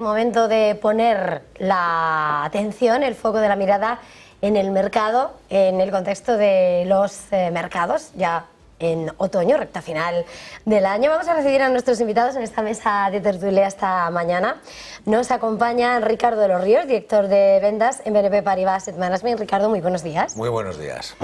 Momento de poner la atención, el foco de la mirada en el mercado, en el contexto de los mercados, ya en otoño, recta final del año. Vamos a recibir a nuestros invitados en esta mesa de tertulia esta mañana. Nos acompaña Ricardo de los Ríos, director de ventas en BNP Paribas Asset Management. Ricardo, muy buenos días. Muy buenos días.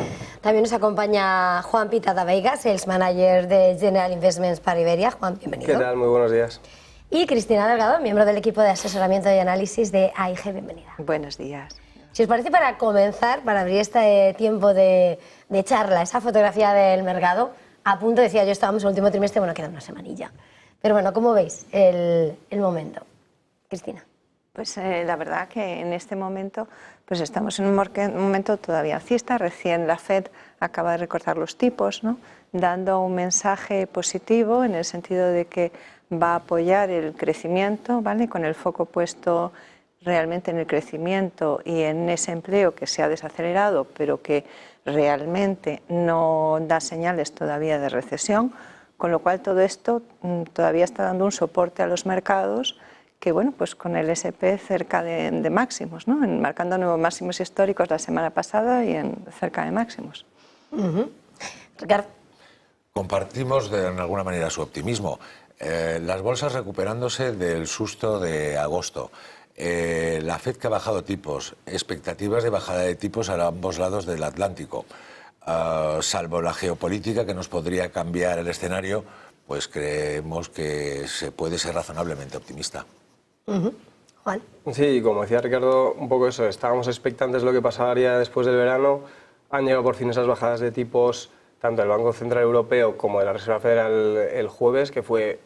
También nos acompaña Juan Pitada Veiga, Sales Manager de General Investments para Iberia. Juan, bienvenido. ¿Qué tal? Muy buenos días. Y Cristina Delgado, miembro del equipo de asesoramiento y análisis de AIG. Bienvenida. Buenos días. Si os parece, para comenzar, para abrir este tiempo de charla, esa fotografía del mercado, a punto, decía yo, estábamos en el último trimestre, bueno, queda una semanilla. Pero bueno, ¿cómo veis el momento? Cristina. Pues la verdad que en este momento pues estamos en un momento todavía alcista. Recién la FED acaba de recortar los tipos, ¿no? Dando un mensaje positivo en el sentido de que va a apoyar el crecimiento, ¿vale? Con el foco puesto realmente en el crecimiento y en ese empleo que se ha desacelerado, pero que realmente no da señales todavía de recesión, con lo cual todo esto todavía está dando un soporte a los mercados que, bueno, pues con el S&P cerca de máximos, ¿no? Marcando nuevos máximos históricos la semana pasada y cerca de máximos. Ricardo. Compartimos de alguna manera su optimismo. Las bolsas recuperándose del susto de agosto. La FED que ha bajado tipos, expectativas de bajada de tipos a ambos lados del Atlántico. Salvo la geopolítica que nos podría cambiar el escenario, pues creemos que se puede ser razonablemente optimista. Juan. Sí, como decía Ricardo, un poco eso, estábamos expectantes de lo que pasaría después del verano. Han llegado por fin esas bajadas de tipos, tanto del Banco Central Europeo como de la Reserva Federal el jueves, que fue,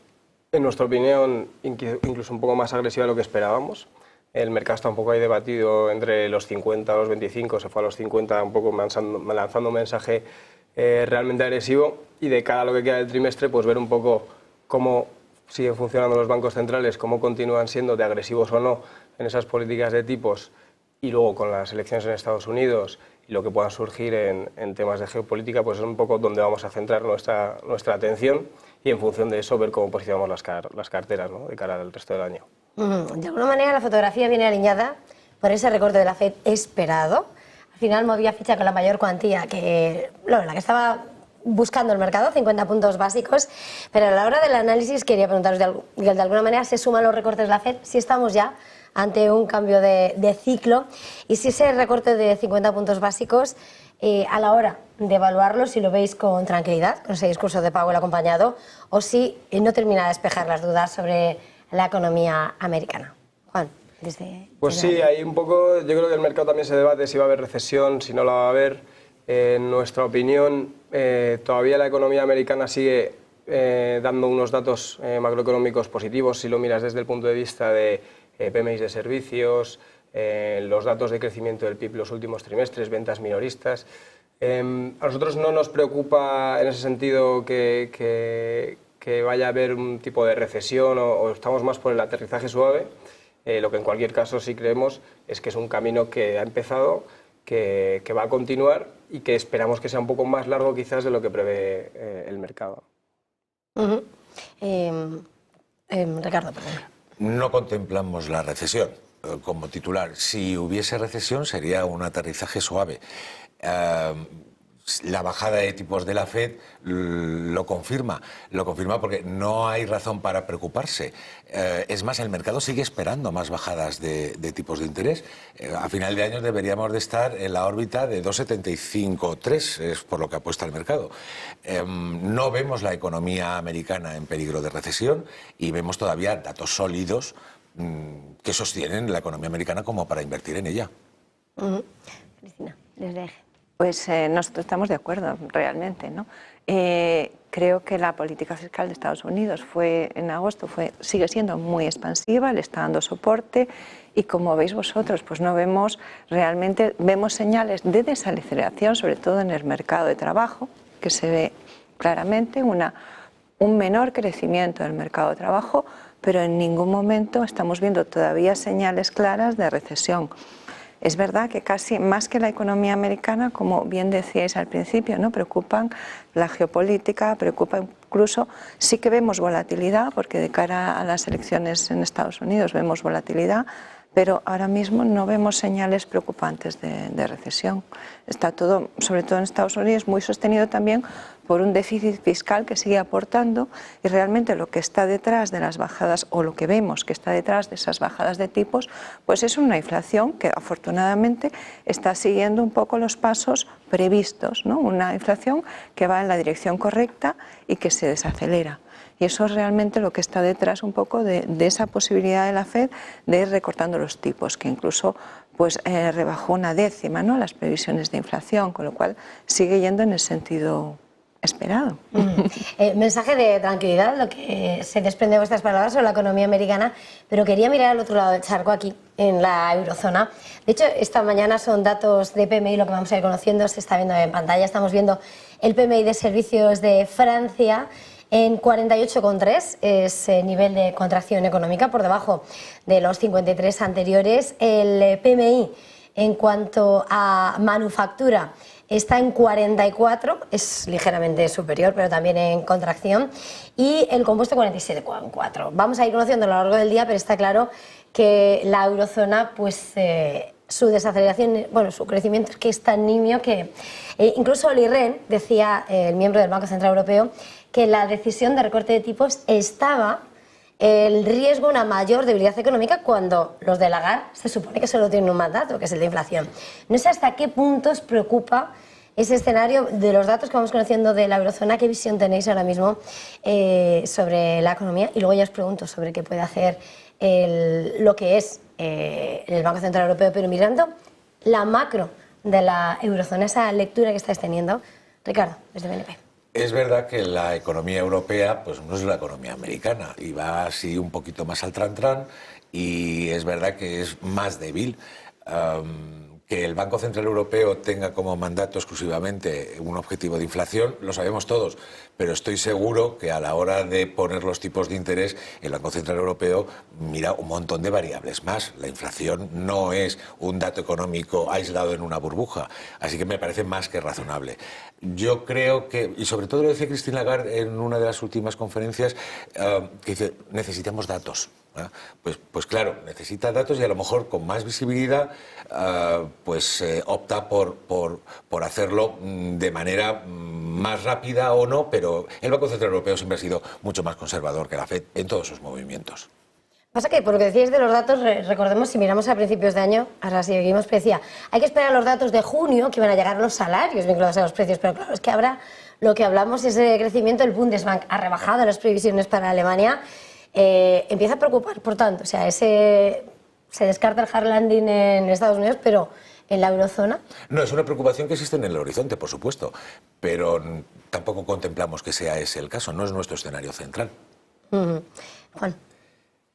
en nuestra opinión, incluso un poco más agresiva de lo que esperábamos. El mercado está un poco ahí debatido entre los 50 a los 25, se fue a los 50 un poco lanzando un mensaje realmente agresivo, y de cara a lo que queda del trimestre, pues ver un poco cómo siguen funcionando los bancos centrales, cómo continúan siendo de agresivos o no en esas políticas de tipos, y luego con las elecciones en Estados Unidos y lo que pueda surgir en temas de geopolítica, pues es un poco donde vamos a centrar nuestra atención, y en función de eso ver cómo posicionamos las carteras, ¿no? De cara al resto del año. De alguna manera la fotografía viene alineada por ese recorte de la FED esperado. Al final movía ficha con la mayor cuantía que la que estaba buscando el mercado, 50 puntos básicos, pero a la hora del análisis quería preguntaros de alguna manera se suman los recortes de la FED, si estamos ya ante un cambio de ciclo, y si ese recorte de 50 puntos básicos a la hora de evaluarlo, si lo veis con tranquilidad, con ese discurso de Powell acompañado, o si no termina de despejar las dudas sobre la economía americana. Juan, desde... Pues sí, hay un poco, yo creo que el mercado también se debate si va a haber recesión, si no la va a haber. En nuestra opinión, todavía la economía americana sigue dando unos datos macroeconómicos positivos, si lo miras desde el punto de vista de PMI de servicios, los datos de crecimiento del PIB los últimos trimestres, ventas minoristas. A nosotros no nos preocupa en ese sentido que vaya a haber un tipo de recesión o estamos más por el aterrizaje suave. Lo que en cualquier caso sí creemos es que es un camino que ha empezado, que va a continuar y que esperamos que sea un poco más largo quizás de lo que prevé el mercado. Ricardo, perdón. No contemplamos la recesión como titular. Si hubiese recesión sería un aterrizaje suave. La bajada de tipos de la FED lo confirma porque no hay razón para preocuparse. Es más, el mercado sigue esperando más bajadas de tipos de interés. A final de año deberíamos de estar en la órbita de 2,75 3, es por lo que apuesta el mercado. No vemos la economía americana en peligro de recesión y vemos todavía datos sólidos que sostienen la economía americana como para invertir en ella. Cristina, desde EGE. Pues nosotros estamos de acuerdo, realmente, ¿no? Creo que la política fiscal de Estados Unidos en agosto sigue siendo muy expansiva, le está dando soporte, y como veis vosotros, pues no vemos realmente, vemos señales de desaceleración, sobre todo en el mercado de trabajo, que se ve claramente un menor crecimiento del mercado de trabajo, pero en ningún momento estamos viendo todavía señales claras de recesión. Es verdad que casi más que la economía americana, como bien decíais al principio, ¿no? Preocupan la geopolítica, preocupan incluso sí que vemos volatilidad, porque de cara a las elecciones en Estados Unidos vemos volatilidad, pero ahora mismo no vemos señales preocupantes de recesión. Está todo, sobre todo en Estados Unidos, muy sostenido también por un déficit fiscal que sigue aportando, y realmente lo que está detrás de las bajadas, o lo que vemos que está detrás de esas bajadas de tipos, pues es una inflación que afortunadamente está siguiendo un poco los pasos previstos, ¿no? Una inflación que va en la dirección correcta y que se desacelera. Y eso es realmente lo que está detrás un poco de esa posibilidad de la FED de ir recortando los tipos, que incluso pues, rebajó 1/10, ¿no?, las previsiones de inflación, con lo cual sigue yendo en el sentido esperado. Mensaje de tranquilidad, lo que se desprende de vuestras palabras sobre la economía americana, pero quería mirar al otro lado del charco, aquí, en la eurozona. De hecho, esta mañana son datos de PMI, lo que vamos a ir conociendo, se está viendo en pantalla, estamos viendo el PMI de servicios de Francia, en 48,3 es el nivel de contracción económica, por debajo de los 53 anteriores. El PMI en cuanto a manufactura está en 44, es ligeramente superior, pero también en contracción. Y el compuesto 47,4. Vamos a ir conociendo a lo largo del día, pero está claro que la eurozona, pues su desaceleración, bueno, su crecimiento es que es tan nimio que incluso Olli Rehn, decía el miembro del Banco Central Europeo, que la decisión de recorte de tipos estaba el riesgo de una mayor debilidad económica cuando los de Lagarde se supone que solo tienen un mandato, que es el de inflación. No sé hasta qué punto os preocupa ese escenario de los datos que vamos conociendo de la eurozona. ¿Qué visión tenéis ahora mismo sobre la economía? Y luego ya os pregunto sobre qué puede hacer lo que es el Banco Central Europeo, pero mirando la macro de la eurozona, esa lectura que estáis teniendo. Ricardo, desde BNP. Es verdad que la economía europea pues no es la economía americana y va así un poquito más al tran-tran, y es verdad que es más débil. Que el Banco Central Europeo tenga como mandato exclusivamente un objetivo de inflación, lo sabemos todos, pero estoy seguro que a la hora de poner los tipos de interés, el Banco Central Europeo mira un montón de variables más. La inflación no es un dato económico aislado en una burbuja, así que me parece más que razonable. Yo creo que, y sobre todo lo decía Christine Lagarde en una de las últimas conferencias, que dice, necesitamos datos. Pues claro, necesita datos, y a lo mejor con más visibilidad opta por hacerlo de manera más rápida o no, pero el Banco Central Europeo siempre ha sido mucho más conservador que la FED en todos sus movimientos. Pasa que, por lo que decíais de los datos, recordemos, si miramos a principios de año, ahora seguimos, decía, hay que esperar los datos de junio, que van a llegar los salarios vinculados a los precios, pero claro, es que ahora lo que hablamos es de crecimiento. El Bundesbank ha rebajado las previsiones para Alemania. Empieza a preocupar, por tanto, o sea, se descarta el hard landing en Estados Unidos, pero en la eurozona. No, es una preocupación que existe en el horizonte, por supuesto, pero tampoco contemplamos que sea ese el caso, no es nuestro escenario central. Juan.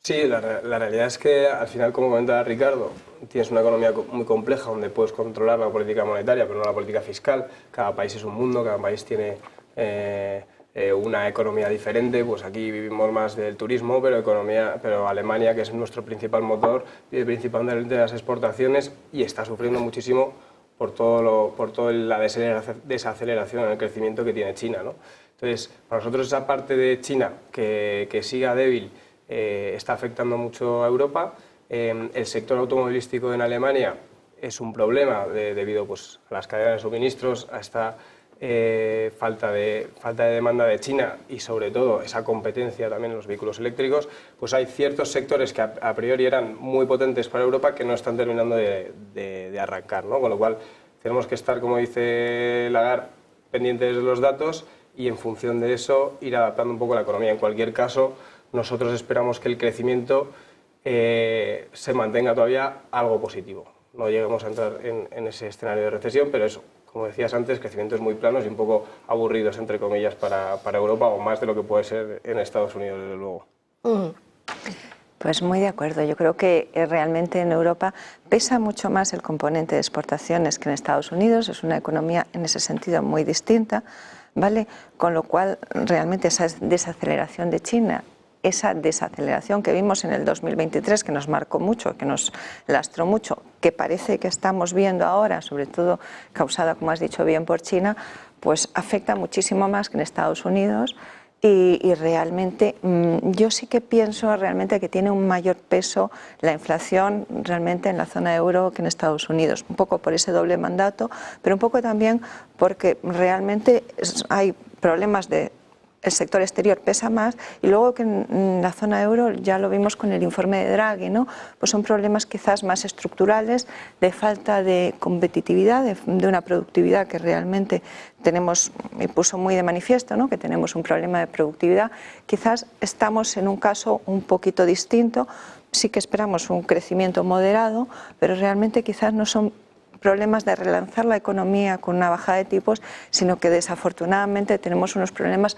Sí, la realidad es que al final, como comentaba Ricardo, tienes una economía muy compleja donde puedes controlar la política monetaria, pero no la política fiscal. Cada país es un mundo, cada país tiene una economía diferente. Pues aquí vivimos más del turismo, pero Alemania, que es nuestro principal motor y el principal de las exportaciones, y está sufriendo muchísimo por toda la desaceleración en el crecimiento que tiene China, ¿no? Entonces, para nosotros esa parte de China que siga débil está afectando mucho a Europa. El sector automovilístico en Alemania es un problema debido pues, a las cadenas de suministros, a esta falta de demanda de China y sobre todo esa competencia también en los vehículos eléctricos. Pues hay ciertos sectores que a priori eran muy potentes para Europa que no están terminando de arrancar, ¿no? Con lo cual tenemos que estar, como dice Lagarde, pendientes de los datos y en función de eso ir adaptando un poco la economía. En cualquier caso, nosotros esperamos que el crecimiento se mantenga todavía algo positivo. No lleguemos a entrar en ese escenario de recesión, pero eso, como decías antes, crecimientos muy planos y un poco aburridos, entre comillas, para Europa, o más de lo que puede ser en Estados Unidos, desde luego. Pues muy de acuerdo. Yo creo que realmente en Europa pesa mucho más el componente de exportaciones que en Estados Unidos. Es una economía en ese sentido muy distinta, ¿vale? Con lo cual, realmente esa desaceleración de China, esa desaceleración que vimos en el 2023, que nos marcó mucho, que nos lastró mucho, que parece que estamos viendo ahora, sobre todo causada, como has dicho bien, por China, pues afecta muchísimo más que en Estados Unidos Y realmente yo sí que pienso realmente que tiene un mayor peso la inflación realmente en la zona euro que en Estados Unidos, un poco por ese doble mandato, pero un poco también porque realmente hay problemas de... El sector exterior pesa más y luego que en la zona euro, ya lo vimos con el informe de Draghi, ¿no? Pues son problemas quizás más estructurales de falta de competitividad, de una productividad que realmente tenemos, y puso muy de manifiesto, ¿no? Que tenemos un problema de productividad. Quizás estamos en un caso un poquito distinto, sí que esperamos un crecimiento moderado, pero realmente quizás no son problemas de relanzar la economía con una bajada de tipos, sino que desafortunadamente tenemos unos problemas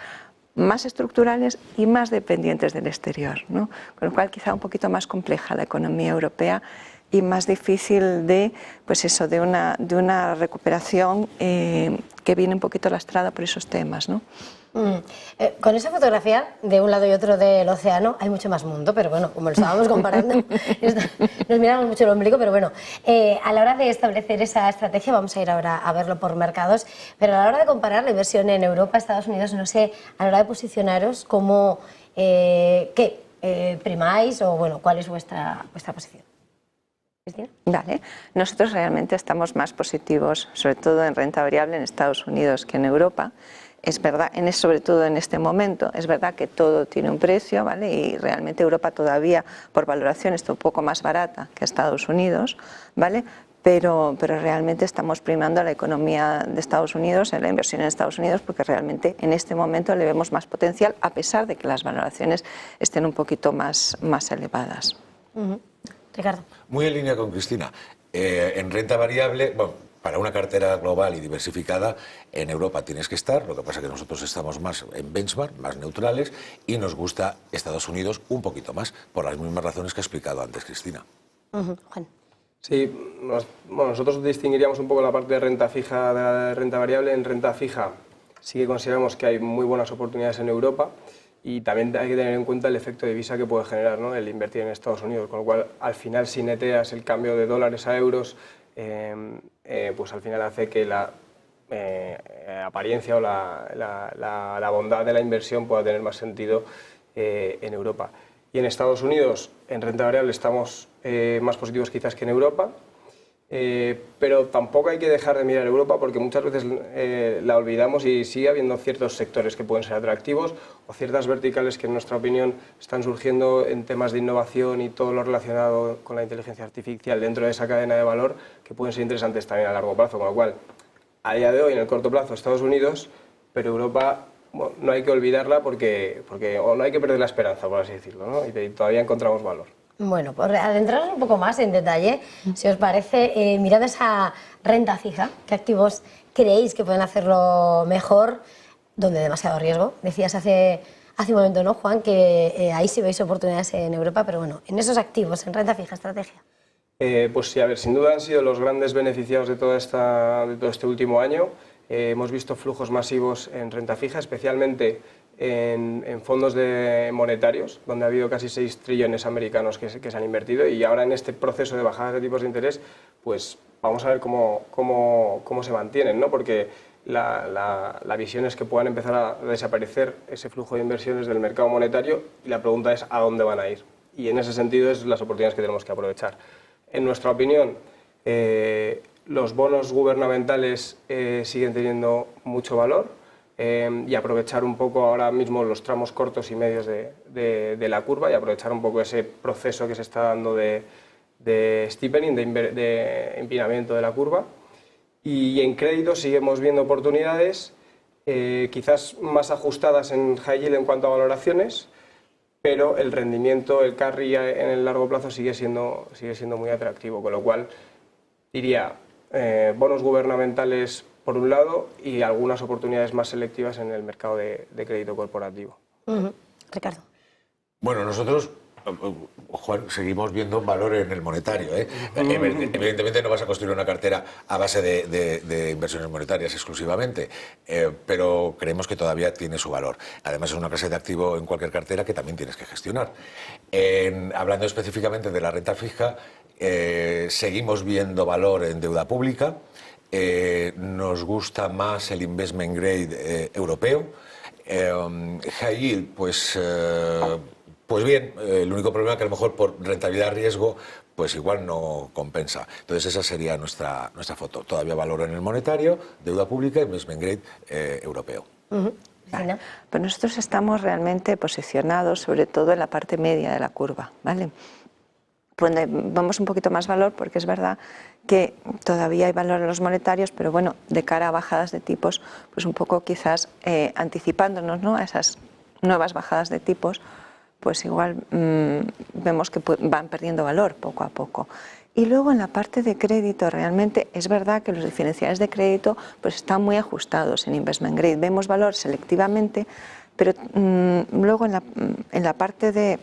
más estructurales y más dependientes del exterior, ¿no? Con lo cual quizá un poquito más compleja la economía europea y más difícil de, pues eso, de una recuperación que viene un poquito lastrada por esos temas, ¿no? Con esa fotografía de un lado y otro del océano hay mucho más mundo, pero bueno, como lo estábamos comparando, nos miramos mucho el ombligo, pero bueno, a la hora de establecer esa estrategia, vamos a ir ahora a verlo por mercados, pero a la hora de comparar la inversión en Europa, Estados Unidos, no sé, a la hora de posicionaros, ¿cómo, qué primáis o bueno, cuál es vuestra posición? ¿Cristina? Vale, nosotros realmente estamos más positivos, sobre todo en renta variable en Estados Unidos que en Europa. Es verdad, sobre todo en este momento, es verdad que todo tiene un precio, ¿vale? Y realmente Europa todavía, por valoración, está un poco más barata que Estados Unidos, ¿vale? Pero realmente estamos primando a la economía de Estados Unidos, en la inversión en Estados Unidos, porque realmente en este momento le vemos más potencial, a pesar de que las valoraciones estén un poquito más elevadas. Ricardo. Muy en línea con Cristina. En renta variable, bueno, para una cartera global y diversificada, en Europa tienes que estar, lo que pasa es que nosotros estamos más en benchmark, más neutrales, y nos gusta Estados Unidos un poquito más, por las mismas razones que ha explicado antes Cristina. Juan. Sí, bueno, nosotros distinguiríamos un poco la parte de renta fija de la renta variable. En renta fija sí que consideramos que hay muy buenas oportunidades en Europa y también hay que tener en cuenta el efecto de divisa que puede generar, ¿no? El invertir en Estados Unidos, con lo cual al final si neteas el cambio de dólares a euros, pues al final hace que la apariencia o la bondad de la inversión pueda tener más sentido en Europa. Y en Estados Unidos, en renta variable, estamos más positivos quizás que en Europa, pero tampoco hay que dejar de mirar Europa porque muchas veces la olvidamos y sigue habiendo ciertos sectores que pueden ser atractivos o ciertas verticales que en nuestra opinión están surgiendo en temas de innovación y todo lo relacionado con la inteligencia artificial dentro de esa cadena de valor que pueden ser interesantes también a largo plazo, con lo cual a día de hoy en el corto plazo Estados Unidos, pero Europa bueno, no hay que olvidarla porque o no hay que perder la esperanza, por así decirlo, ¿no? Y todavía encontramos valor. Bueno, por adentrarnos un poco más en detalle, si os parece, mirad esa renta fija, ¿qué activos creéis que pueden hacerlo mejor? Donde demasiado riesgo. Decías hace un momento, ¿no, Juan? Que ahí sí veis oportunidades en Europa, pero bueno, en esos activos, en renta fija, estrategia. Pues sí, a ver, sin duda han sido los grandes beneficiados de todo este último año. Hemos visto flujos masivos en renta fija, especialmente en fondos monetarios, donde ha habido casi 6 trillones americanos que se han invertido y ahora en este proceso de bajadas de tipos de interés, pues vamos a ver cómo se mantienen, ¿no? Porque la visión es que puedan empezar a desaparecer ese flujo de inversiones del mercado monetario y la pregunta es ¿a dónde van a ir? Y en ese sentido es las oportunidades que tenemos que aprovechar. En nuestra opinión, los bonos gubernamentales siguen teniendo mucho valor. Y aprovechar un poco ahora mismo los tramos cortos y medios de la curva y aprovechar un poco ese proceso que se está dando de steepening, de empinamiento de la curva. Y en crédito seguimos viendo oportunidades quizás más ajustadas en high yield en cuanto a valoraciones, pero el rendimiento, el carry en el largo plazo sigue siendo muy atractivo, con lo cual diría bonos gubernamentales por un lado, y algunas oportunidades más selectivas en el mercado de crédito corporativo. Ricardo. Bueno, nosotros, Juan, seguimos viendo valor en el monetario, ¿eh? Evidentemente no vas a construir una cartera a base de inversiones monetarias exclusivamente, pero creemos que todavía tiene su valor. Además es una clase de activo en cualquier cartera que también tienes que gestionar. Hablando específicamente de la renta fija, seguimos viendo valor en deuda pública. Nos gusta más el investment grade europeo. High yield, pues bien, el único problema es que a lo mejor por rentabilidad-riesgo pues igual no compensa. Entonces esa sería nuestra foto. Todavía valor en el monetario, deuda pública y investment grade europeo. Vale. Pues nosotros estamos realmente posicionados sobre todo en la parte media de la curva, ¿vale? Donde vamos un poquito más valor, porque es verdad que todavía hay valor en los monetarios, pero bueno, de cara a bajadas de tipos, pues un poco quizás anticipándonos, ¿no?, a esas nuevas bajadas de tipos, pues igual vemos que van perdiendo valor poco a poco. Y luego en la parte de crédito realmente es verdad que los diferenciales de crédito pues están muy ajustados en investment grade. Vemos valor selectivamente, pero luego en la parte de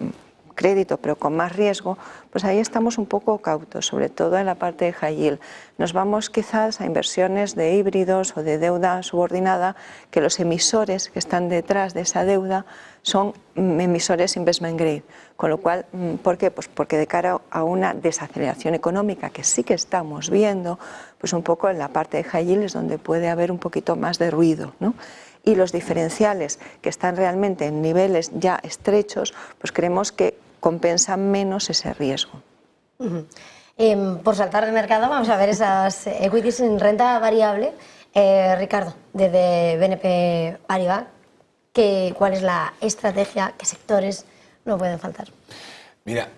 crédito pero con más riesgo, pues ahí estamos un poco cautos, sobre todo en la parte de high yield. Nos vamos quizás a inversiones de híbridos o de deuda subordinada, que los emisores que están detrás de esa deuda son emisores investment grade, con lo cual, ¿por qué? Pues porque de cara a una desaceleración económica que sí que estamos viendo, pues un poco en la parte de high yield es donde puede haber un poquito más de ruido, ¿no? Y los diferenciales que están realmente en niveles ya estrechos, pues creemos que compensan menos ese riesgo. Por saltar de mercado, vamos a ver esas equities en renta variable. Ricardo, desde BNP Paribas, ¿cuál es la estrategia? ¿Qué sectores no pueden faltar? Mira,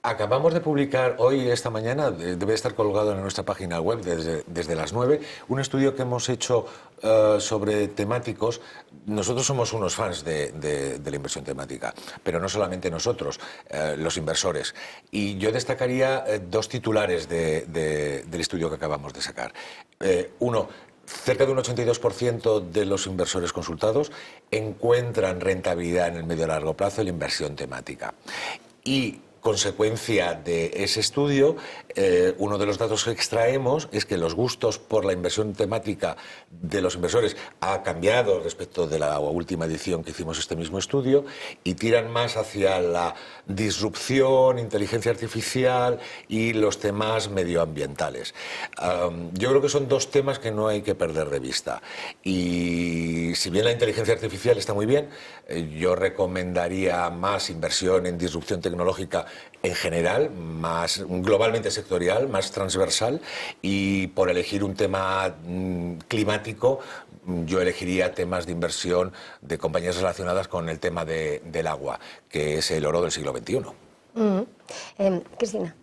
acabamos de publicar hoy, esta mañana, debe estar colgado en nuestra página web desde las 9, un estudio que hemos hecho sobre temáticos. Nosotros somos unos fans de la inversión temática, pero no solamente nosotros, los inversores. Y yo destacaría dos titulares del estudio que acabamos de sacar. Uno, cerca de un 82% de los inversores consultados encuentran rentabilidad en el medio y largo plazo en la inversión temática. Y consecuencia de ese estudio, uno de los datos que extraemos es que los gustos por la inversión temática de los inversores ha cambiado respecto de la última edición que hicimos este mismo estudio y tiran más hacia la disrupción, inteligencia artificial y los temas medioambientales. Yo creo que son dos temas que no hay que perder de vista. Y si bien la inteligencia artificial está muy bien, yo recomendaría más inversión en disrupción tecnológica en general, más globalmente sectorial, más transversal, y por elegir un tema climático, yo elegiría temas de inversión de compañías relacionadas con el tema del agua, que es el oro del siglo XXI. Cristina,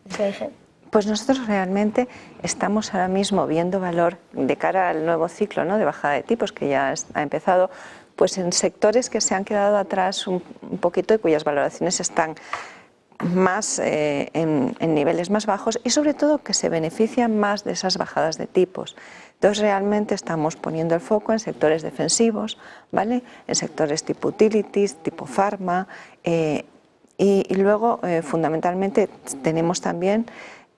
pues nosotros realmente estamos ahora mismo viendo valor de cara al nuevo ciclo, ¿no?, de bajada de tipos que ya ha empezado, pues en sectores que se han quedado atrás un poquito y cuyas valoraciones están más en niveles más bajos y sobre todo que se benefician más de esas bajadas de tipos. Entonces realmente estamos poniendo el foco en sectores defensivos, ¿vale?, en sectores tipo utilities, tipo pharma y luego fundamentalmente tenemos también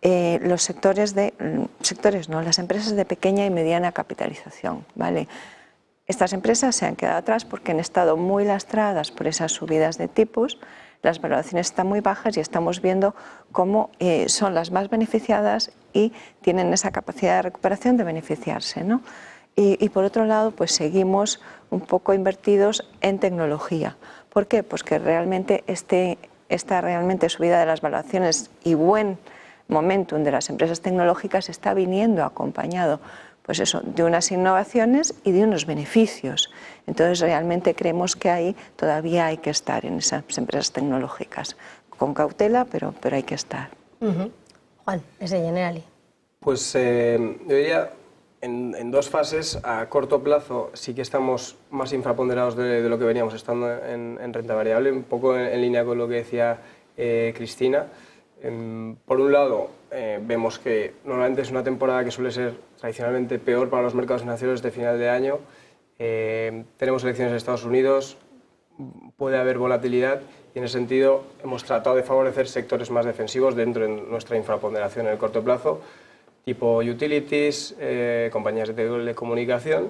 los las empresas de pequeña y mediana capitalización, ¿vale? Estas empresas se han quedado atrás porque han estado muy lastradas por esas subidas de tipos, las valoraciones están muy bajas y estamos viendo cómo son las más beneficiadas y tienen esa capacidad de recuperación de beneficiarse, ¿no? Y por otro lado, pues seguimos un poco invertidos en tecnología. ¿Por qué? Pues que realmente esta realmente subida de las valoraciones y buen momentum de las empresas tecnológicas está viniendo acompañado, pues eso, de unas innovaciones y de unos beneficios. Entonces realmente creemos que ahí todavía hay que estar en esas empresas tecnológicas, con cautela, pero hay que estar. Juan, desde Generali. Pues yo diría en dos fases. A corto plazo sí que estamos más infraponderados de lo que veníamos estando en renta variable, un poco en línea con lo que decía Cristina. Por un lado, vemos que normalmente es una temporada que suele ser tradicionalmente peor para los mercados financieros de final de año. Tenemos elecciones en Estados Unidos, puede haber volatilidad y en ese sentido hemos tratado de favorecer sectores más defensivos dentro de nuestra infraponderación en el corto plazo, tipo utilities, compañías de telecomunicación,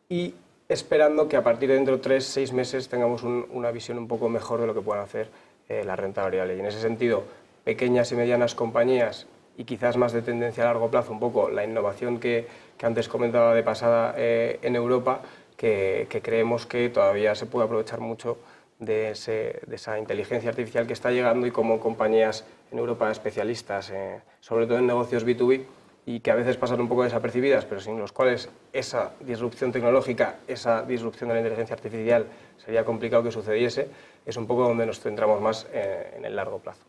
y esperando que a partir de dentro de 3-6 meses tengamos una visión un poco mejor de lo que puedan hacer la renta variable. Y en ese sentido, pequeñas y medianas compañías y quizás más de tendencia a largo plazo, un poco la innovación que antes comentaba de pasada en Europa, que creemos que todavía se puede aprovechar mucho de esa inteligencia artificial que está llegando y como compañías en Europa especialistas, sobre todo en negocios B2B, y que a veces pasan un poco desapercibidas, pero sin los cuales esa disrupción tecnológica, esa disrupción de la inteligencia artificial sería complicado que sucediese, es un poco donde nos centramos más en el largo plazo.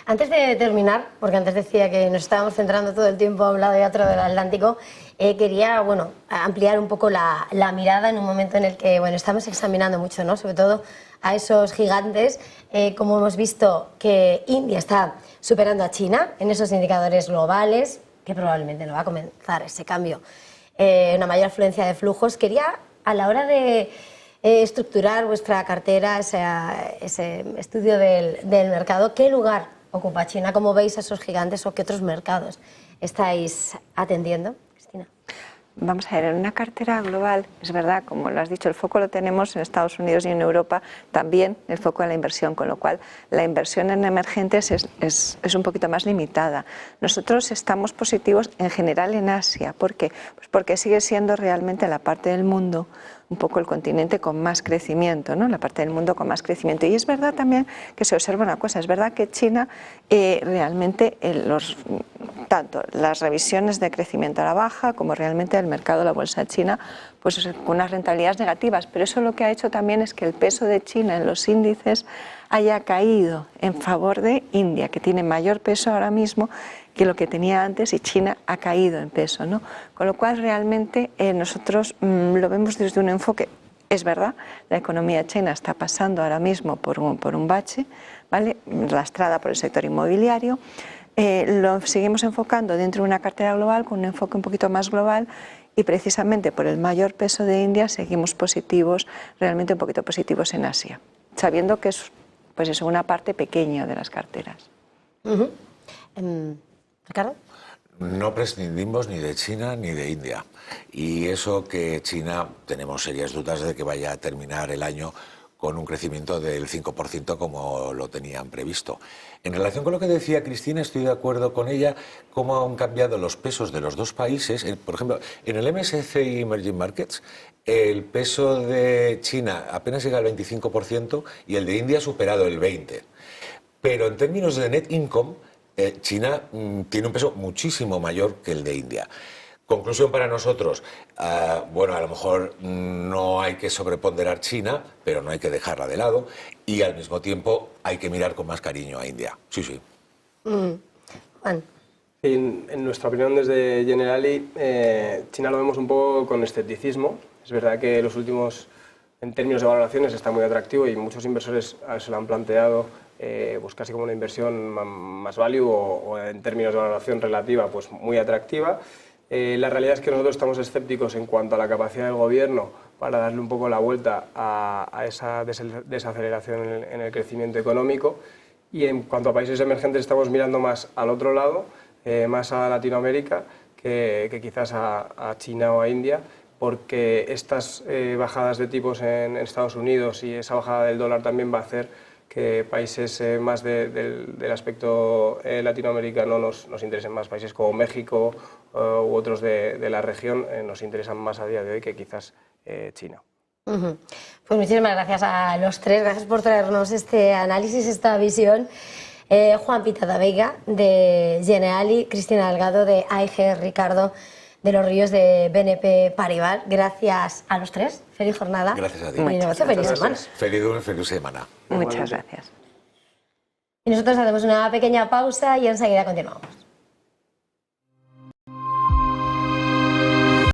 Antes de terminar, porque antes decía que nos estábamos centrando todo el tiempo a un lado y a otro del Atlántico, quería ampliar un poco la mirada en un momento en el que estamos examinando mucho, ¿no? Sobre todo a esos gigantes, como hemos visto que India está superando a China en esos indicadores globales, que probablemente no va a comenzar ese cambio, una mayor afluencia de flujos. Quería, a la hora de estructurar vuestra cartera, ese estudio del mercado, ¿qué lugar ocupa China? ¿Cómo veis a esos gigantes o qué otros mercados estáis atendiendo, Cristina? Vamos a ver, en una cartera global, es verdad, como lo has dicho, el foco lo tenemos en Estados Unidos y en Europa, también el foco en la inversión, con lo cual la inversión en emergentes es un poquito más limitada. Nosotros estamos positivos en general en Asia. ¿Por qué? Pues porque sigue siendo realmente la parte del mundo, un poco el continente con más crecimiento, ¿no? La parte del mundo con más crecimiento. Y es verdad también que se observa una cosa, es verdad que China realmente, tanto las revisiones de crecimiento a la baja como realmente el mercado de la bolsa china, pues con unas rentabilidades negativas, pero eso lo que ha hecho también es que el peso de China en los índices haya caído en favor de India, que tiene mayor peso ahora mismo que lo que tenía antes, y China ha caído en peso, ¿no? Con lo cual realmente nosotros lo vemos desde un enfoque. Es verdad, la economía china está pasando ahora mismo por un bache, ¿vale?, lastrada por el sector inmobiliario. Lo seguimos enfocando dentro de una cartera global con un enfoque un poquito más global, y precisamente por el mayor peso de India seguimos positivos, realmente un poquito positivos en Asia, sabiendo que es pues eso, una parte pequeña de las carteras. ¿Ricardo? No prescindimos ni de China ni de India. Y eso que China, tenemos serias dudas de que vaya a terminar el año con un crecimiento del 5% como lo tenían previsto. En relación con lo que decía Cristina, estoy de acuerdo con ella, cómo han cambiado los pesos de los dos países. Por ejemplo, en el MSCI Emerging Markets, el peso de China apenas llega al 25% y el de India ha superado el 20%. Pero en términos de net income, China tiene un peso muchísimo mayor que el de India. Conclusión para nosotros, a lo mejor no hay que sobreponderar China, pero no hay que dejarla de lado, y al mismo tiempo hay que mirar con más cariño a India. Sí, sí. Juan. En nuestra opinión desde Generali, China lo vemos un poco con escepticismo. Es verdad que los últimos, en términos de valoraciones, está muy atractivo y muchos inversores se lo han planteado pues casi como una inversión más value o en términos de valoración relativa pues muy atractiva. La realidad es que nosotros estamos escépticos en cuanto a la capacidad del gobierno para darle un poco la vuelta a esa desaceleración en el crecimiento económico, y en cuanto a países emergentes estamos mirando más al otro lado, más a Latinoamérica que quizás a China o a India, porque estas bajadas de tipos en Estados Unidos y esa bajada del dólar también va a hacer que países más del aspecto latinoamericano nos interesen más. Países como México u otros de la región nos interesan más a día de hoy que quizás China. Pues muchísimas gracias a los tres, gracias por traernos este análisis, esta visión. Juan Pitada Veiga de Generali, Cristina Delgado de AIG, Ricardo de los Ríos de BNP Paribas. Gracias a los tres. Feliz jornada. Gracias a ti. Feliz semana. Feliz semana. Muchas gracias. Y nosotros hacemos una pequeña pausa y enseguida continuamos.